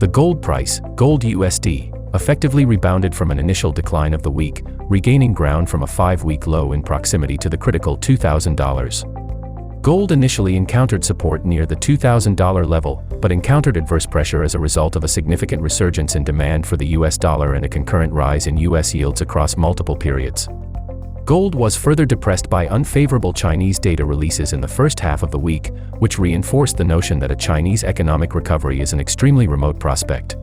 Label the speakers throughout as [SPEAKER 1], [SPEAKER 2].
[SPEAKER 1] The gold price, gold USD, effectively rebounded from an initial decline of the week, regaining ground from a 5-week low in proximity to the critical $2,000. Gold initially encountered support near the $2,000 level, but encountered adverse pressure as a result of a significant resurgence in demand for the US dollar and a concurrent rise in US yields across multiple periods. Gold was further depressed by unfavorable Chinese data releases in the first half of the week, which reinforced the notion that a Chinese economic recovery is an extremely remote prospect.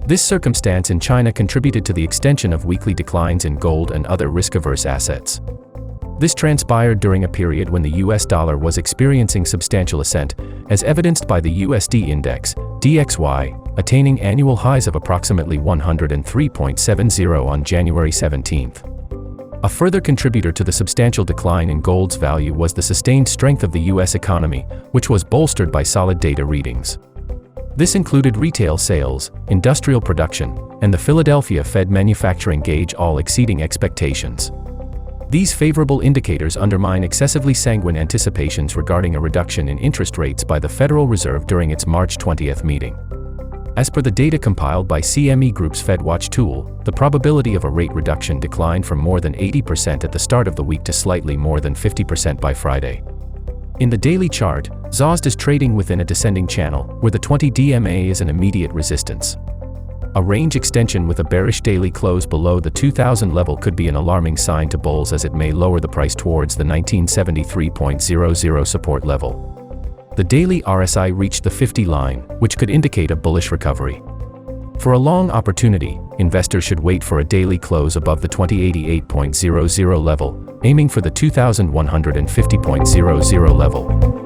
[SPEAKER 1] This circumstance in China contributed to the extension of weekly declines in gold and other risk-averse assets. This transpired during a period when the US dollar was experiencing substantial ascent, as evidenced by the USD index, DXY, attaining annual highs of approximately 103.70 on January 17th. A further contributor to the substantial decline in gold's value was the sustained strength of the US economy, which was bolstered by solid data readings. This included retail sales, industrial production, and the Philadelphia Fed manufacturing gauge all exceeding expectations. These favorable indicators undermine excessively sanguine anticipations regarding a reduction in interest rates by the Federal Reserve during its March 20th meeting. As per the data compiled by CME Group's FedWatch tool, the probability of a rate reduction declined from more than 80% at the start of the week to slightly more than 50% by Friday. In the daily chart, XAUUSD is trading within a descending channel, where the 20 DMA is an immediate resistance. A range extension with a bearish daily close below the 2000 level could be an alarming sign to bulls, as it may lower the price towards the 1973.00 support level. The daily RSI reached the 50 line, which could indicate a bullish recovery. For a long opportunity, investors should wait for a daily close above the 2088.00 level, aiming for the 2150.00 level.